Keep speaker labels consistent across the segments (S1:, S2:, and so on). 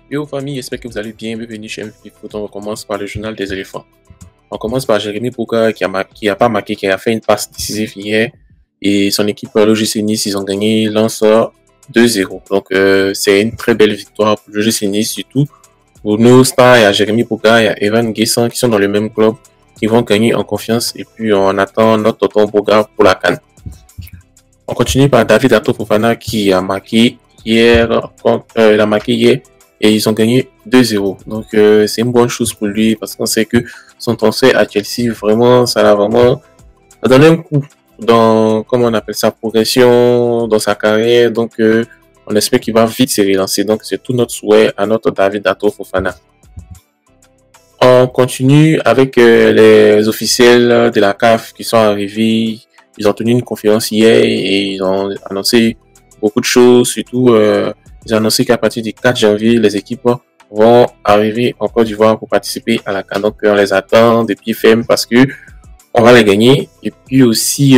S1: Yo famille, j'espère que vous allez bien. Bienvenue chez MVP Foot. On commence par le journal des éléphants. On commence par Jérémy Boga qui a pas marqué, qui a fait une passe décisive hier. Et son équipe, l'OGC Nice, ils ont gagné Lens 2-0. Donc c'est une très belle victoire pour l'OGC Nice, surtout pour nos stars. Il y a Jérémy Boga, il y a Evan Guessant qui sont dans le même club, qui vont gagner en confiance. Et puis on attend notre tonton Boga pour la CAN. On continue par David Ato Fofana qui a marqué hier, il a marqué hier et ils ont gagné 2-0. Donc c'est une bonne chose pour lui parce qu'on sait que son transfert à Chelsea, vraiment, ça a donné un coup dans, comment on appelle ça, progression dans sa carrière. Donc on espère qu'il va vite se relancer. Donc c'est tout notre souhait à notre David Ato Fofana. On continue avec les officiels de la CAF qui sont arrivés. Ils ont tenu une conférence hier et ils ont annoncé beaucoup de choses. Surtout, ils ont annoncé qu'à partir du 4 janvier, les équipes vont arriver en Côte d'Ivoire pour participer à la CAN. Donc, on les attend de pied ferme parce que on va les gagner. Et puis aussi,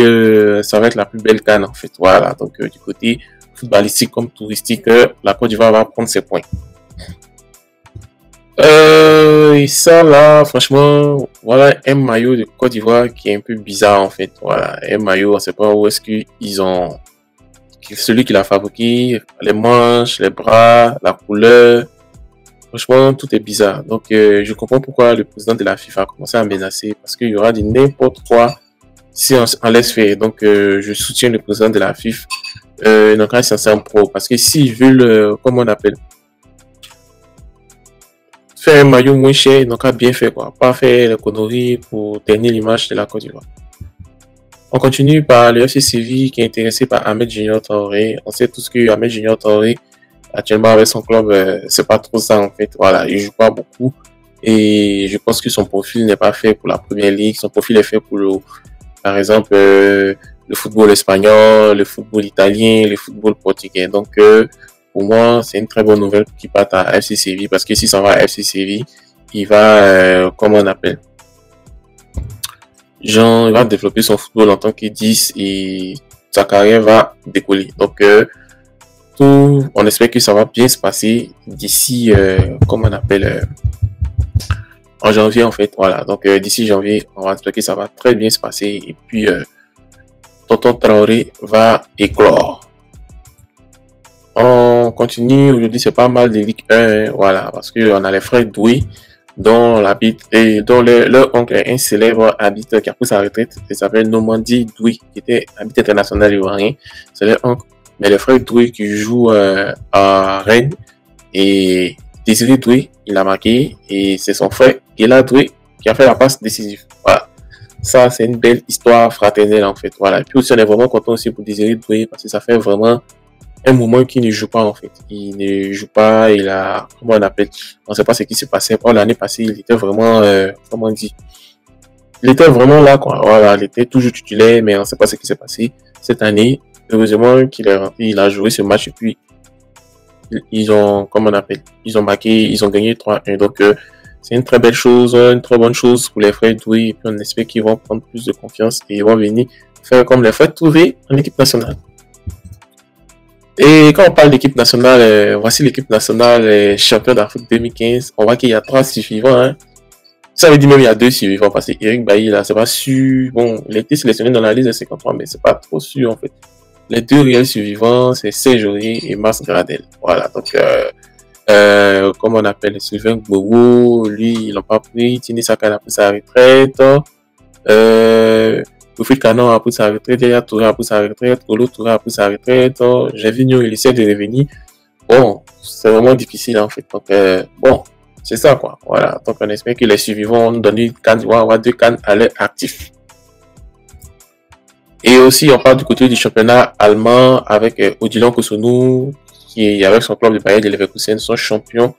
S1: ça va être la plus belle CAN en fait. Voilà. Donc, du côté footballistique comme touristique, la Côte d'Ivoire va prendre ses points. Et ça là, franchement, voilà un maillot de Côte d'Ivoire qui est un peu bizarre en fait. Voilà, un maillot, on sait pas où est-ce qu'ils ont, celui qui l'a fabriqué, les manches, les bras, la couleur. Franchement, tout est bizarre. Donc, je comprends pourquoi le président de la FIFA a commencé à menacer parce qu'il y aura du n'importe quoi si on laisse faire. Donc, je soutiens le président de la FIFA. Donc, c'est un pro parce que s'ils veulent, comment on appelle, faire un maillot moins cher, donc à bien fait quoi, pas faire les conneries pour tenir l'image de la Côte d'Ivoire. On continue par le FC Séville qui est intéressé par Ahmed Junior Traoré. On sait tous que Ahmed Junior Traoré actuellement avec son club, c'est pas trop ça en fait. Voilà, il joue pas beaucoup et je pense que son profil n'est pas fait pour la première ligue. Son profil est fait pour par exemple, le football espagnol, le football italien, le football portugais. Donc pour moi, c'est une très bonne nouvelle qu'il parte à FC Séville parce que si ça va à FC Séville, il va, comment on appelle, genre, il va développer son football en tant que 10 et sa carrière va décoller. Donc, on espère que ça va bien se passer d'ici, comment on appelle, en janvier en fait. Voilà, donc d'ici janvier, on va espérer que ça va très bien se passer et puis tonton Traoré va éclore. On continue, aujourd'hui c'est pas mal de Ligue 1, voilà, parce qu'on a les frères Doué, dont leur oncle est un célèbre arbitre qui a pris sa retraite, il s'appelle Normandie Doué, qui était arbitre international ivoirien, c'est leur oncle, mais les frères Doué qui jouent à Rennes, et Désiré Doué, il a marqué, et c'est son frère Guéla Doué qui a fait la passe décisive, voilà. Ça, c'est une belle histoire fraternelle en fait, voilà. Et puis aussi, on est vraiment content aussi pour Désiré Doué, parce que ça fait vraiment un moment qu'il ne joue pas en fait. Il ne joue pas, il a, comment on appelle, on ne sait pas ce qui s'est passé. L'année passée, il était vraiment, comment on dit, il était vraiment là quoi. Voilà, il était toujours titulaire, mais on ne sait pas ce qui s'est passé. Cette année, heureusement il a joué ce match et puis ils ont, comment on appelle, ils ont marqué, ils ont gagné 3-1. Donc c'est une très belle chose, une très bonne chose pour les frères Doué. Et puis on espère qu'ils vont prendre plus de confiance et ils vont venir faire comme les frères Doué en équipe nationale. Et quand on parle d'équipe nationale, voici l'équipe nationale champion d'Afrique 2015. On voit qu'il y a 3 survivants. Hein. Ça veut dire même il y a 2 survivants parce que Eric Bailly là, c'est pas sûr. Bon, il a été sélectionné dans la liste des 53, mais c'est pas trop sûr en fait. Les 2 réels survivants, c'est Serge Aurier et Mars Gradel. Voilà, donc comme on appelle Sylvain Gboro, lui, ils l'ont pas pris. Tini Sakana a pris sa retraite. Wilfried Canon a pris sa retraite, Yaya Touré a pris sa retraite, Kolo Touré a pris sa retraite, Gervinho il essaie de revenir. Bon, c'est vraiment difficile en fait. Donc bon, c'est ça quoi. Voilà. Donc on espère que les survivants nous donnent une canne, on va avoir 2 cannes à l'air actif. Et aussi on parle du côté du championnat allemand avec Odilon Kosonou qui est avec son club de Bayer de Leverkusen, son champion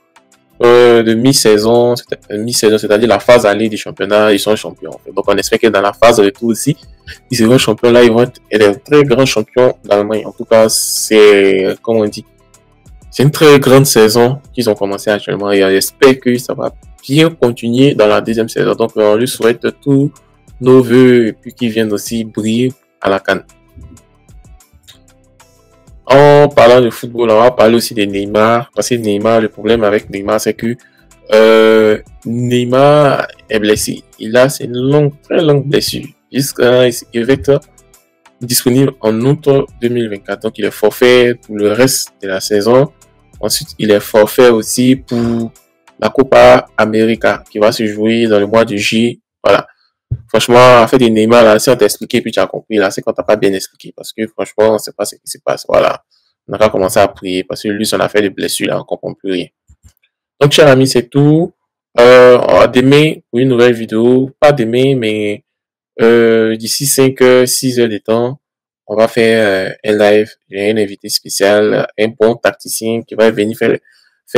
S1: de mi-saison, c'est-à-dire la phase aller du championnat, ils sont champions. En fait. Donc on espère que dans la phase retour aussi, ils seront champions là, ils vont être des très grands champions d'Allemagne. En tout cas, c'est, comme on dit, c'est une très grande saison qu'ils ont commencé actuellement et on espère que ça va bien continuer dans la deuxième saison. Donc on lui souhaite tous nos voeux et puis qu'ils viennent aussi briller à la CAN. En parlant de football, on va parler aussi de Neymar. Parce que Neymar, le problème avec Neymar, c'est que Neymar est blessé. Il a une longue, très longue blessure. Il va être disponible en août 2024. Donc, il est forfait pour le reste de la saison. Ensuite, il est forfait aussi pour la Copa América qui va se jouer dans le mois de juillet. Voilà. Franchement, en fait, des Neymar, là, si on t'a expliqué puis tu as compris, là, c'est quand t'as pas bien expliqué. Parce que, franchement, on sait pas ce qui se passe. Voilà. On n'a pas commencé à prier parce que lui, son affaire de blessure, là, on comprend plus rien. Donc, cher ami, c'est tout. On va demain pour une nouvelle vidéo. Pas demain, mais d'ici 5 heures, 6 heures de temps, on va faire un live. J'ai un invité spécial, un bon tacticien qui va venir faire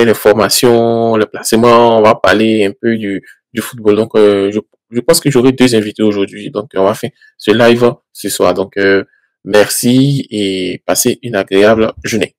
S1: les formations, le placement. On va parler un peu du football. Donc, je pense que j'aurai 2 invités aujourd'hui. Donc, on va faire ce live ce soir. Donc, merci et passez une agréable journée.